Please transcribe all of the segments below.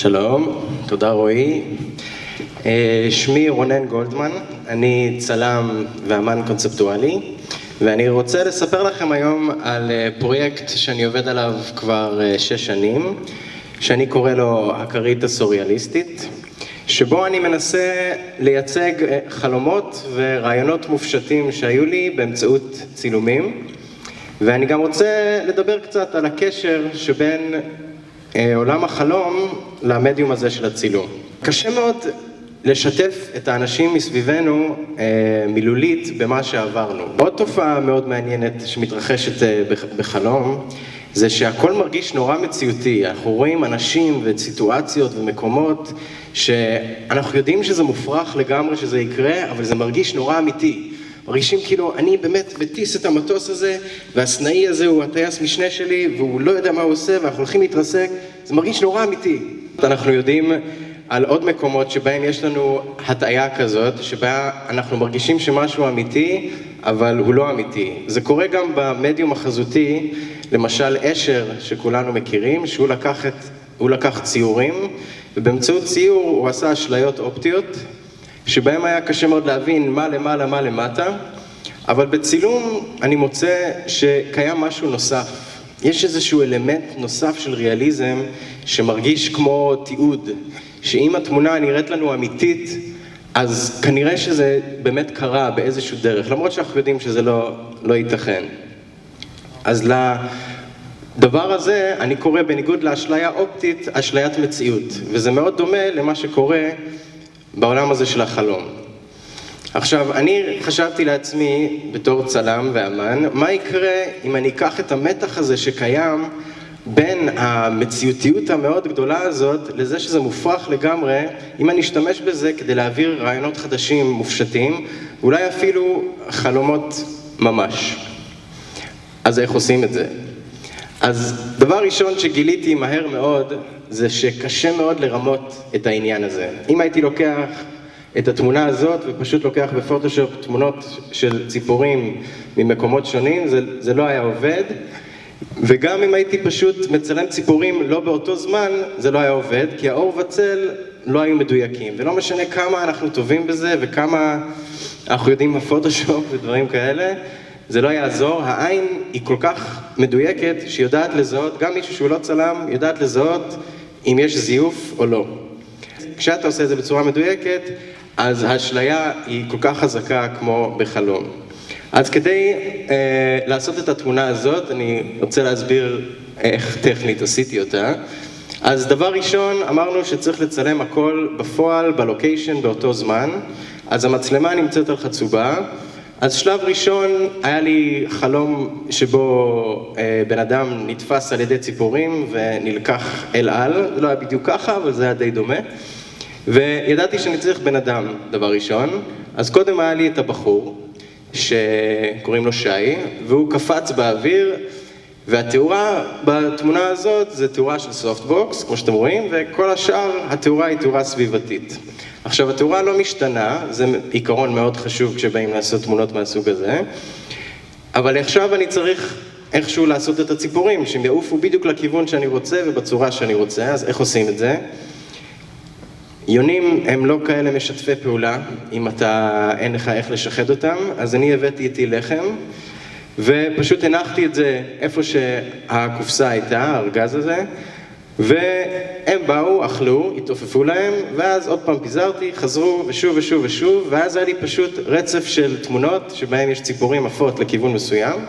שלום, תודה רועי. שמי רונן גולדמן, אני צלם ואמן קונספטואלי, ואני רוצה לספר לכם היום על פרויקט שאני עובד עליו כבר 6 שנים, שאני קורא לו הכרית הסוריאליסטית, שבו אני מנסה לייצג חלומות ורעיונות מופשטים שהיו לי באמצעות צילומים, ואני גם רוצה לדבר קצת על הקשר שבין עולם החלום למדיום הזה של הצילום. קשה מאוד לשתף את האנשים מסביבנו מילולית במה שעברנו. עוד תופעה מאוד מעניינת שמתרחשת בחלום, זה שהכל מרגיש נורא מציאותי. אנחנו רואים אנשים וסיטואציות ומקומות שאנחנו יודעים שזה מופרך לגמרי שזה יקרה, אבל זה מרגיש נורא אמיתי. מרגישים כאילו, אני באמת מטיס את המטוס הזה, והסנאי הזה הוא הטייס משנה שלי, והוא לא יודע מה הוא עושה, ואנחנו הולכים להתרסק. זה מרגיש נורא אמיתי. אנחנו יודעים על עוד מקומות שבהם יש לנו הטעיה כזאת, שבה אנחנו מרגישים שמשהו אמיתי, אבל הוא לא אמיתי. זה קורה גם במדיום החזותי, למשל אשר שכולנו מכירים, שהוא לקח ציורים, ובאמצעות ציור הוא עשה אשליות אופטיות, שבהם היה קשה מאוד להבין מה למעלה, מה למטה, אבל בצילום אני מוצא שקיים משהו נוסף. יש איזשהו אלמנט נוסף של ריאליזם שמרגיש כמו תיעוד, שאם התמונה נראית לנו אמיתית, אז כנראה שזה באמת קרה באיזשהו דרך, למרות שאנחנו יודעים שזה לא ייתכן. אז לדבר הזה אני קורא בניגוד לאשליה אופטית, אשליית מציאות, וזה מאוד דומה למה שקורה בעולם הזה של החלום. עכשיו, אני חשבתי לעצמי בתור צלם ואמן, מה יקרה אם אני אקח את המתח הזה שקיים בין המציאותיות המאוד גדולה הזאת לזה שזה מופרך לגמרי, אם אני אשתמש בזה כדי להעביר רעיונות חדשים מופשטים, ואולי אפילו חלומות ממש. אז איך עושים את זה? אז דבר ראשון שגיליתי מהר מאוד, זה שקשה מאוד לרמות את העניין הזה. אם הייתי לוקח את התמונה הזאת ופשוט לוקח בפוטושופ תמונות של ציפורים ממקומות שונים, זה לא היה עובד. וגם אם הייתי פשוט מצלם ציפורים לא באותו זמן, זה לא היה עובד, כי האור וצל לא היו מדויקים. ולא משנה כמה אנחנו טובים בזה וכמה אנחנו יודעים בפוטושופ ודברים כאלה, זה לא יעזור. העין היא כל כך מדויקת שהיא יודעת לזהות, גם מישהו שהוא לא צלם יודעת לזהות אם יש זיוף או לא. כשאתה עושה את זה בצורה מדויקת, אז האשליה היא כל כך חזקה כמו בחלום. אז כדי לעשות את התמונה הזאת, אני רוצה להסביר איך טכנית עשיתי אותה. אז דבר ראשון, אמרנו שצריך לצלם הכל בפועל, בלוקיישן, באותו זמן. אז המצלמה נמצאת על חצובה. אז שלב ראשון היה לי חלום שבו בן אדם נתפס על ידי ציפורים ונלקח אל על. זה לא היה בדיוק ככה, אבל זה היה די דומה. וידעתי שאני צריך בן אדם, דבר ראשון. אז קודם היה לי את הבחור, שקוראים לו שי, והוא קפץ באוויר, והתאורה בתמונה הזאת זה תאורה של סופטבוקס, כמו שאתם רואים, וכל השאר התאורה היא תאורה סביבתית. עכשיו, התאורה לא משתנה, זה עיקרון מאוד חשוב כשבאים לעשות תמונות מהסוג הזה, אבל עכשיו אני צריך איכשהו לעשות את הציפורים, שהם יעופו בדיוק לכיוון שאני רוצה ובצורה שאני רוצה. אז איך עושים את זה? יונים הם לא כאלה משתפי פעולה, אם אין לך איך לשחד אותם, אז אני הבאתי איתי לחם, ופשוט הנחתי את זה איפה שהקופסה הייתה, הארגז הזה, והם באו, אכלו, התעופפו להם, ואז עוד פעם פיזרתי, חזרו ושוב ושוב ושוב, ואז היה לי פשוט רצף של תמונות שבהם יש ציפורים עפות לכיוון מסוים,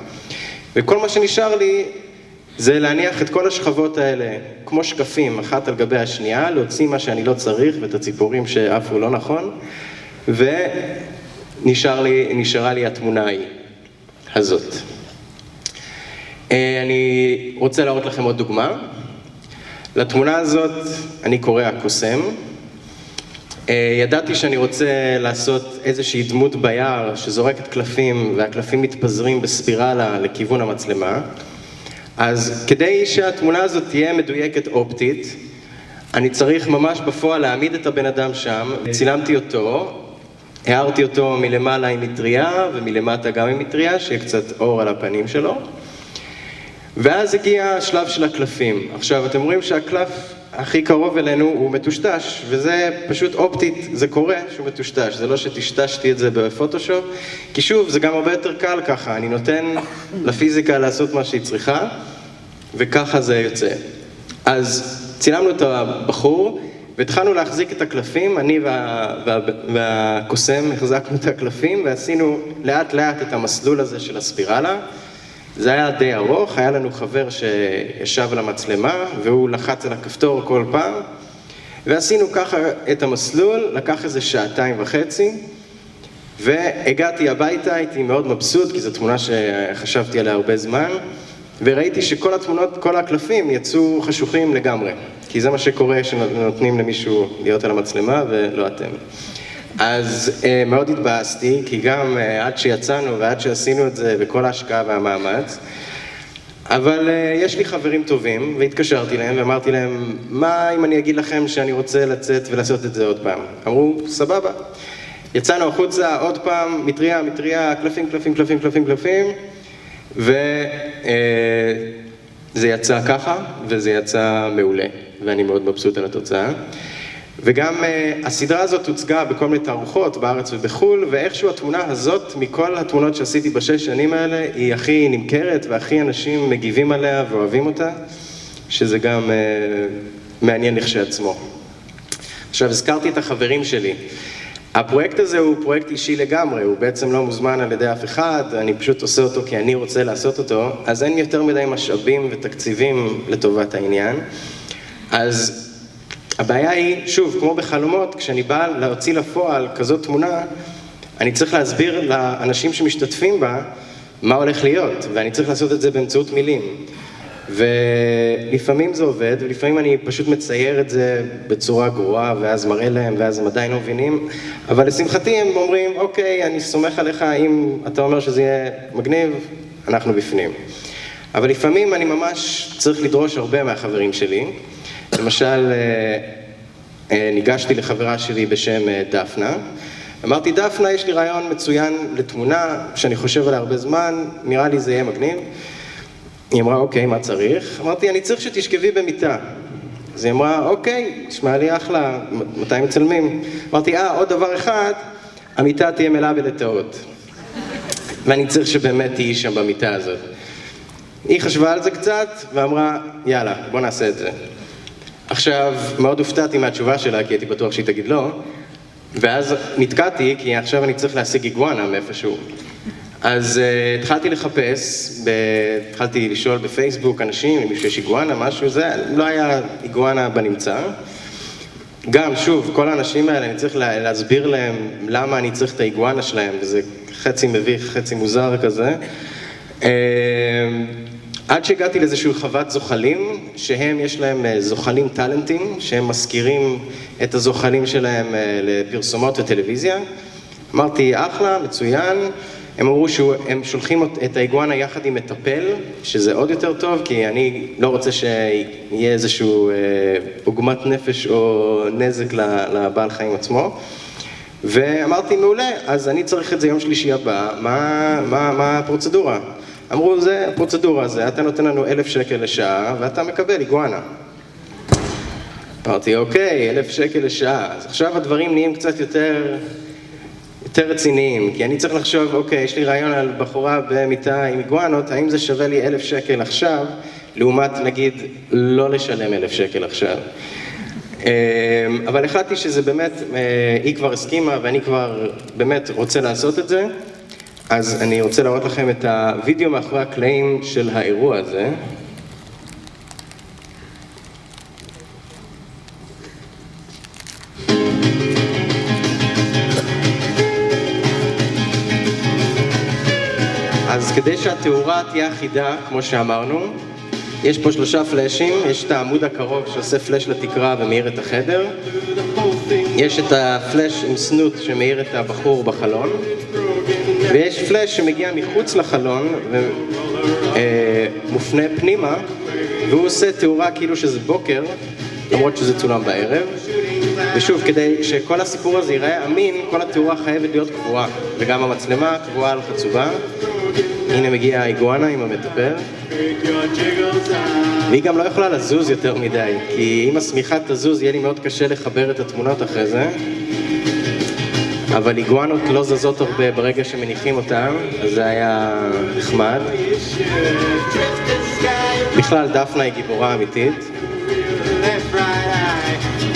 וכל מה שנשאר לי זה להניח את כל השכבות האלה כמו שקפים, אחת על גבי השנייה, להוציא מה שאני לא צריך ואת הציפורים שעפו לא נכון, ונשארה לי התמונה הזאת. אני רוצה להראות לכם עוד דוגמה. לתמונה הזאת אני קורא הקוסם. ידעתי שאני רוצה לעשות איזושהי דמות ביער שזורקת קלפים, והקלפים מתפזרים בספירלה לכיוון המצלמה. אז כדי שהתמונה הזאת תהיה מדויקת אופטית, אני צריך ממש בפועל להעמיד את הבן אדם שם. צילמתי אותו, הערתי אותו מלמעלה עם מטריה ומלמטה גם עם מטריה, שיהיה קצת אור על הפנים שלו. ואז הגיע השלב של הקלפים. עכשיו, אתם רואים שהקלף הכי קרוב אלינו הוא מטושטש, וזה פשוט אופטית, זה קורה שהוא מטושטש, זה לא שטשטשתי את זה בפוטושופ, כי שוב, זה גם הרבה יותר קל ככה, אני נותן לפיזיקה לעשות מה שהיא צריכה, וככה זה יוצא. אז צילמנו את הבחור, והתחלנו להחזיק את הקלפים, אני והקוסם החזקנו את הקלפים, ועשינו לאט לאט את המסלול הזה של הספירלה. זה היה די ארוך, היה לנו חבר שישב על המצלמה, והוא לחץ על הכפתור כל פעם, ועשינו ככה את המסלול, לקח איזה 2.5 שעות, והגעתי הביתה, הייתי מאוד מבסוט, כי זו תמונה שחשבתי עליה הרבה זמן, וראיתי שכל התמונות, כל הקלפים יצאו חשוכים לגמרי, כי זה מה שקורה שנותנים למישהו להיות על המצלמה ולא אתם. אז מאוד התבאסתי, כי גם עד שיצאנו ועד שעשינו את זה בכל ההשקעה והמאמץ, אבל יש לי חברים טובים, והתקשרתי להם ואמרתי להם, מה אם אני אגיד לכם שאני רוצה לצאת ולעשות את זה עוד פעם? אמרו, סבבה. יצאנו החוצה עוד פעם, מטריה, קלפים, וזה יצא ככה, וזה יצא מעולה, ואני מאוד מבסוט על התוצאה. וגם הסדרה הזאת הוצגה בכל מיני תערוכות בארץ ובחול, ואיכשהו התמונה הזאת, מכל התמונות שעשיתי בשש שנים האלה, היא הכי נמכרת והכי אנשים מגיבים עליה ואוהבים אותה, שזה גם מעניין לכשעצמו. עכשיו, הזכרתי את החברים שלי. הפרויקט הזה הוא פרויקט אישי לגמרי, הוא בעצם לא מוזמן על ידי אף אחד, אני פשוט עושה אותו כי אני רוצה לעשות אותו, אז אין יותר מדי משאבים ותקציבים לטובת העניין. אז הבעיה היא, שוב, כמו בחלומות, כשאני בא להוציא לפועל כזאת תמונה, אני צריך להסביר לאנשים שמשתתפים בה מה הולך להיות, ואני צריך לעשות את זה באמצעות מילים. ולפעמים זה עובד, ולפעמים אני פשוט מצייר את זה בצורה גרועה, ואז מראה להם, ואז הם עדיין לא מבינים, אבל לשמחתי הם אומרים, אוקיי, אני סומך עליך, אם אתה אומר שזה יהיה מגניב, אנחנו בפנים. אבל לפעמים אני ממש צריך לדרוש הרבה מהחברים שלי. למשל, ניגשתי לחברה שלי בשם דפנה. אמרתי, דפנה, יש לי רעיון מצוין לתמונה, שאני חושב עליה הרבה זמן, נראה לי זה יהיה מגניב. היא אמרה, אוקיי, מה צריך? אמרתי, אני צריך שתשכבי במיטה. אז היא אמרה, אוקיי, תשמע לי אחלה, מתי מצלמים? אמרתי, עוד דבר אחד, המיטה תהיה מלאה בלטאות. ואני צריך שבאמת תהיי שם במיטה הזאת. היא חשבה על זה קצת, ואמרה, יאללה, בוא נעשה את זה. עכשיו, מאוד הופתעתי מהתשובה שלה, כי הייתי בטוח שהיא תגיד לא, ואז נתקעתי, כי עכשיו אני צריך להשיג איגואנה מאיפשהו. אז התחלתי לחפש, התחלתי לשאול בפייסבוק אנשים, אם יש איגואנה, משהו, זה לא היה איגואנה בנמצא. גם, שוב, כל האנשים האלה, אני צריך להסביר להם למה אני צריך את האיגואנה שלהם, וזה חצי מביך, חצי מוזר כזה. עד שהגעתי לאיזשהו חוות זוחלים, שהם יש להם זוחלים טלנטים, שהם מזכירים את הזוחלים שלהם לפרסומות וטלוויזיה. אמרתי, אחלה, מצוין. הם אמרו שהם שולחים את האיגואנה יחד עם מטפל, שזה עוד יותר טוב, כי אני לא רוצה שיהיה איזשהו עוגמת נפש או נזק לבעל חיים עצמו. ואמרתי, מעולה, אז אני צריך את זה יום שלישי הבא, מה הפרוצדורה? אמרו, זה הפרוצדורה הזה, אתה נותן לנו 1,000 שקל לשעה, ואתה מקבל איגואנה. אמרתי, אוקיי, 1,000 שקל לשעה. אז עכשיו הדברים נהיים קצת יותר רציניים, כי אני צריך לחשוב, אוקיי, יש לי רעיון על בחורה במיטה עם איגואנות, האם זה שווה לי 1,000 שקל עכשיו, לעומת, נגיד, לא לשלם 1,000 שקל עכשיו. אבל החלטתי שזה באמת, היא כבר הסכימה, ואני כבר באמת רוצה לעשות את זה. אז אני רוצה להראות לכם את הוידאו מאחורי הקלעים של האירוע הזה. אז כדי שהתאורה תהיה אחידה, כמו שאמרנו, יש פה 3 פלאשים, יש את העמוד הקרוב שעושה פלאש לתקרה ומאיר את החדר. יש את הפלאש עם סנוט שמאיר את הבחור בחלון. ויש פלאש שמגיע מחוץ לחלון ומופנה פנימה, והוא עושה תאורה כאילו שזה בוקר, למרות שזה צולם בערב. ושוב, כדי שכל הסיפור הזה ייראה אמין, כל התאורה חייבת להיות קבועה, וגם המצלמה קבועה על חצובה. הנה מגיעה האיגואנה עם המטפל. והיא גם לא יכולה לזוז יותר מדי, כי אם השמיכה תזוז יהיה לי מאוד קשה לחבר את התמונות אחרי זה. אבל איגואנות לא זזות הרבה ברגע שמניחים אותם, אז זה היה נחמד. בכלל דפנה היא גיבורה אמיתית.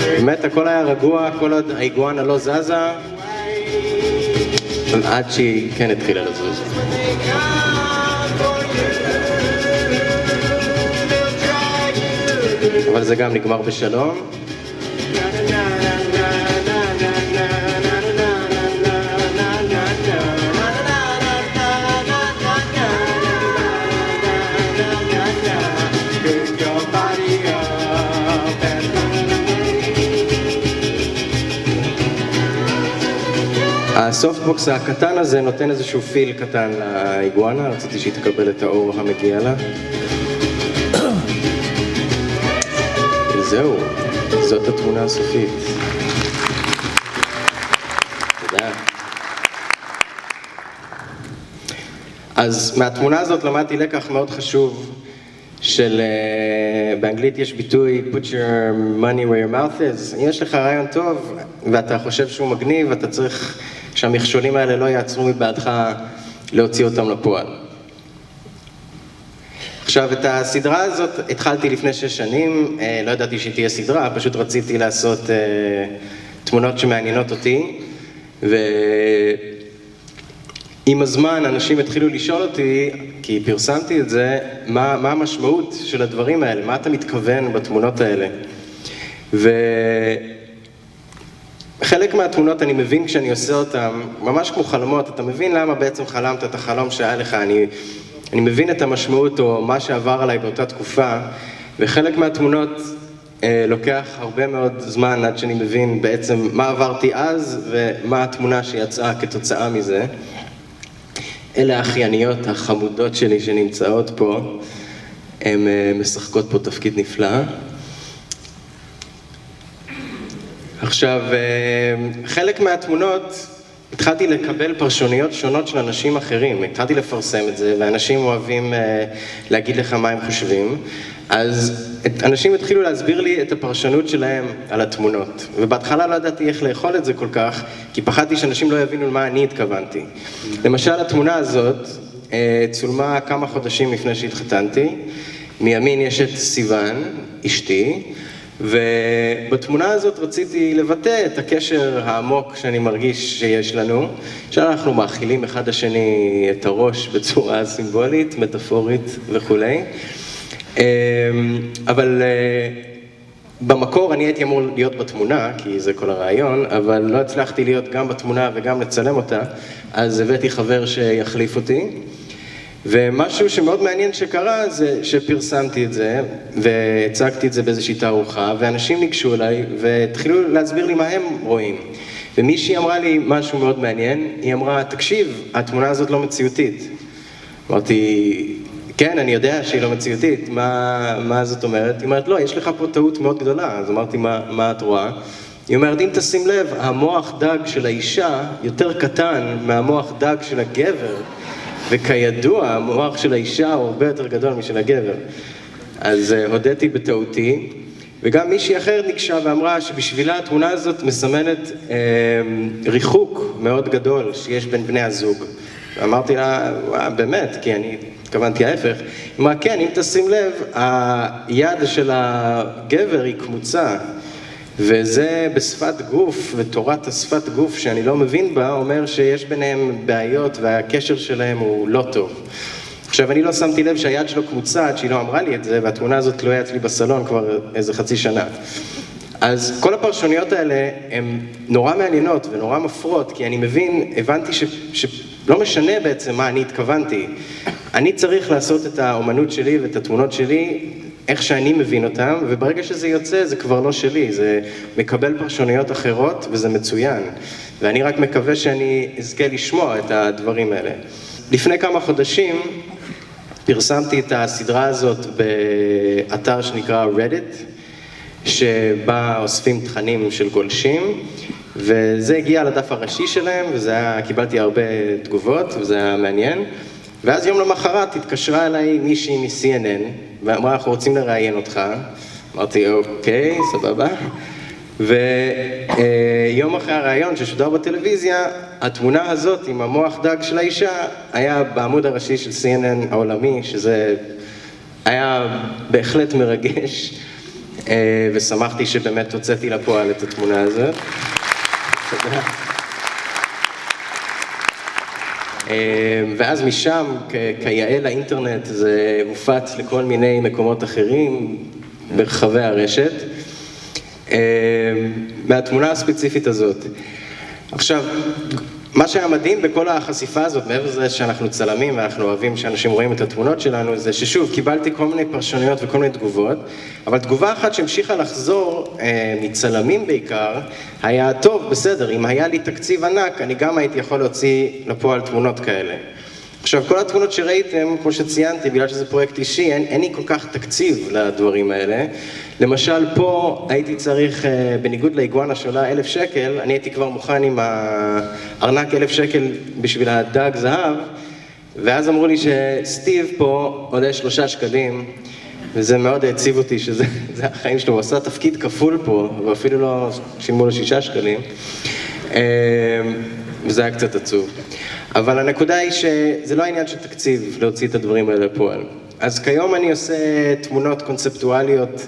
באמת הכל היה רגוע, כל עוד האיגואנה לא זזה, עד שהיא כן התחילה לזוז. אבל זה גם נגמר בשלום. הסופטבוקס הקטן הזה נותן איזשהו פיל קטן לאיגואנה, רציתי שהיא תקבל את האור המגיע לה. וזהו, זאת התמונה הסופית. תודה. אז מהתמונה הזאת למדתי לקח מאוד חשוב של, באנגלית יש ביטוי put your money where your mouth is. אם יש לך רעיון טוב ואתה חושב שהוא מגניב, אתה צריך שהמכשולים האלה לא יעצרו מבעדך להוציא אותם לפועל. עכשיו, את הסדרה הזאת התחלתי לפני 6 שנים, לא ידעתי שהיא תהיה סדרה, פשוט רציתי לעשות תמונות שמעניינות אותי, ועם הזמן אנשים התחילו לשאול אותי, כי פרסמתי את זה, מה המשמעות של הדברים האלה, מה אתה מתכוון בתמונות האלה. חלק מהתמונות אני מבין כשאני עושה אותן, ממש כמו חלומות, אתה מבין למה בעצם חלמת את החלום שהיה לך, אני מבין את המשמעות או מה שעבר עליי באותה תקופה, וחלק מהתמונות לוקח הרבה מאוד זמן עד שאני מבין בעצם מה עברתי אז ומה התמונה שיצאה כתוצאה מזה. אלה האחייניות החמודות שלי שנמצאות פה, הן משחקות פה תפקיד נפלא. עכשיו, חלק מהתמונות התחלתי לקבל פרשנויות שונות של אנשים אחרים, התחלתי לפרסם את זה, ואנשים אוהבים להגיד לך מה הם חושבים, אז אנשים התחילו להסביר לי את הפרשנות שלהם על התמונות, ובהתחלה לא ידעתי איך לאכול את זה כל כך, כי פחדתי שאנשים לא יבינו למה אני התכוונתי. למשל, התמונה הזאת צולמה כמה חודשים לפני שהתחתנתי, מימין יש את סיוון, אשתי, ובתמונה הזאת רציתי לבטא את הקשר העמוק שאני מרגיש שיש לנו, שאנחנו מאכילים אחד השני את הראש בצורה סימבולית, מטאפורית וכו'. אבל במקור אני הייתי אמור להיות בתמונה, כי זה כל הרעיון, אבל לא הצלחתי להיות גם בתמונה וגם לצלם אותה, אז הבאתי חבר שיחליף אותי. ומשהו שמאוד מעניין שקרה זה שפרסמתי את זה והצגתי את זה באיזושהי תערוכה, ואנשים ניגשו אליי והתחילו להסביר לי מה הם רואים. ומישהי אמרה לי משהו מאוד מעניין, היא אמרה, תקשיב, התמונה הזאת לא מציאותית. אמרתי, כן, אני יודע שהיא לא מציאותית, מה זאת אומרת? היא אומרת, לא, יש לך פה טעות מאוד גדולה. אז אמרתי, מה את רואה? היא אומרת, אם תשים לב, המוח דג של האישה יותר קטן מהמוח דג של הגבר, וכידוע, המוח של האישה הוא הרבה יותר גדול משל הגבר. אז הודיתי בטעותי, וגם מישהי אחרת ניגשה ואמרה שבשבילה התמונה הזאת מסמנת ריחוק מאוד גדול שיש בין בני הזוג. אמרתי לה, באמת, כי אני התכוונתי ההפך. היא אמרה, כן, אם תשים לב, היד של הגבר היא קמוצה, וזה בשפת גוף, ותורת השפת גוף שאני לא מבין בה, אומר שיש ביניהם בעיות והקשר שלהם הוא לא טוב. עכשיו, אני לא שמתי לב שהיד שלו קמוצה עד שהיא לא אמרה לי את זה, והתמונה הזאת תלויה אצלי בסלון כבר איזה חצי שנה. אז כל הפרשנויות האלה הן נורא מעניינות ונורא מפרות, כי אני הבנתי שלא משנה בעצם מה אני התכוונתי. אני צריך לעשות את האומנות שלי ואת התמונות שלי איך שאני מבין אותם, וברגע שזה יוצא זה כבר לא שלי, זה מקבל פרשנויות אחרות וזה מצוין. ואני רק מקווה שאני אזכה לשמוע את הדברים האלה. לפני כמה חודשים פרסמתי את הסדרה הזאת באתר שנקרא Reddit, שבה אוספים תכנים של גולשים, וזה הגיע לדף הראשי שלהם, קיבלתי הרבה תגובות, וזה היה מעניין. ואז יום למחרת התקשרה אליי מישהי מ-CNN, ואמרה, אנחנו רוצים לראיין אותך. אמרתי, אוקיי, סבבה. ויום אחרי הרעיון ששודר בטלוויזיה, התמונה הזאת עם המוח דג של האישה היה בעמוד הראשי של CNN העולמי, שזה היה בהחלט מרגש, ושמחתי שבאמת הוצאתי לפועל את התמונה הזאת. תודה. ואז משם, כיאה לאינטרנט, זה הופץ לכל מיני מקומות אחרים ברחבי הרשת. מהתמונה הספציפית הזאת. עכשיו, מה שהיה מדהים בכל החשיפה הזאת, מעבר לזה שאנחנו צלמים ואנחנו אוהבים שאנשים רואים את התמונות שלנו, זה ששוב, קיבלתי כל מיני פרשנויות וכל מיני תגובות, אבל תגובה אחת שהמשיכה לחזור, מצלמים בעיקר, היה טוב, בסדר, אם היה לי תקציב ענק, אני גם הייתי יכול להוציא לפועל תמונות כאלה. עכשיו, כל התמונות שראיתם, כמו שציינתי, בגלל שזה פרויקט אישי, אין לי כל כך תקציב לדברים האלה. למשל, פה הייתי צריך, בניגוד לאיגואנה שעולה 1,000 שקל, אני הייתי כבר מוכן עם הארנק 1,000 שקל בשביל הדג זהב, ואז אמרו לי שסטיב פה עולה 3 שקלים, וזה מאוד הציב אותי שזה החיים שלו, הוא עשה תפקיד כפול פה, ואפילו לא שילמו לו 6 שקלים, וזה היה קצת עצוב. אבל הנקודה היא שזה לא העניין של תקציב להוציא את הדברים האלה לפועל. אז כיום אני עושה תמונות קונספטואליות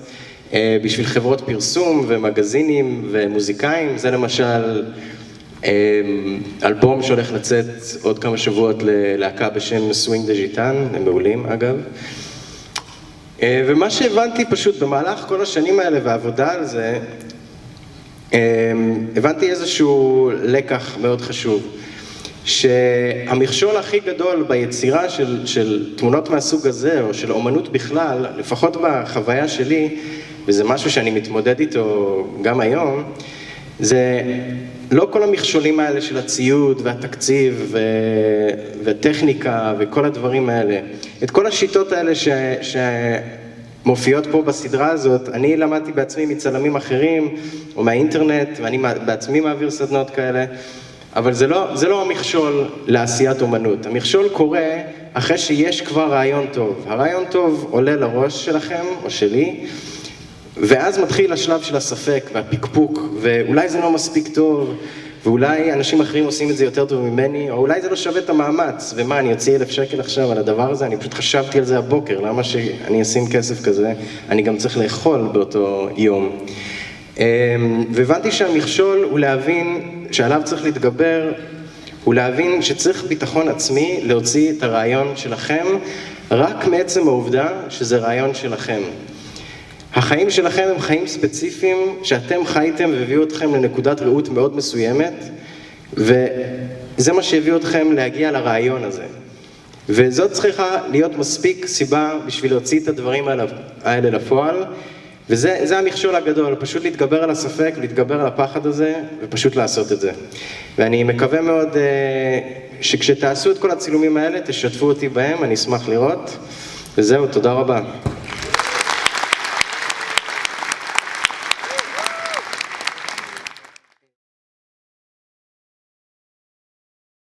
בשביל חברות פרסום ומגזינים ומוזיקאים. זה למשל אלבום שהולך לצאת עוד כמה שבועות ללהקה בשם סווינג דה ז'יטן, הם מעולים אגב. ומה שהבנתי פשוט במהלך כל השנים האלה והעבודה על זה, הבנתי איזשהו לקח מאוד חשוב. שהמכשול הכי גדול ביצירה של תמונות מהסוג הזה, או של אומנות בכלל, לפחות בחוויה שלי, וזה משהו שאני מתמודד איתו גם היום, זה לא כל המכשולים האלה של הציוד והתקציב והטכניקה וכל הדברים האלה. את כל השיטות האלה שמופיעות פה בסדרה הזאת, אני למדתי בעצמי מצלמים אחרים, או מהאינטרנט, ואני בעצמי מעביר סדנות כאלה, אבל זה לא המכשול לעשיית אומנות. המכשול קורה אחרי שיש כבר רעיון טוב. הרעיון טוב עולה לראש שלכם או שלי, ואז מתחיל השלב של הספק והפקפוק, ואולי זה לא מספיק טוב, ואולי אנשים אחרים עושים את זה יותר טוב ממני, או אולי זה לא שווה את המאמץ. ומה, אני אוציא 1,000 שקל עכשיו על הדבר הזה? אני פשוט חשבתי על זה הבוקר, למה שאני אשים כסף כזה? אני גם צריך לאכול באותו יום. והבנתי שהמכשול הוא להבין שעליו צריך להתגבר, הוא להבין שצריך ביטחון עצמי להוציא את הרעיון שלכם רק מעצם העובדה שזה רעיון שלכם. החיים שלכם הם חיים ספציפיים שאתם חייתם והביאו אתכם לנקודת ראות מאוד מסוימת, וזה מה שהביא אתכם להגיע לרעיון הזה. וזאת צריכה להיות מספיק סיבה בשביל להוציא את הדברים האלה לפועל, וזה המכשול הגדול, פשוט להתגבר על הספק, להתגבר על הפחד הזה, ופשוט לעשות את זה. ואני מקווה מאוד שכשתעשו את כל הצילומים האלה, תשתפו אותי בהם, אני אשמח לראות. וזהו, תודה רבה.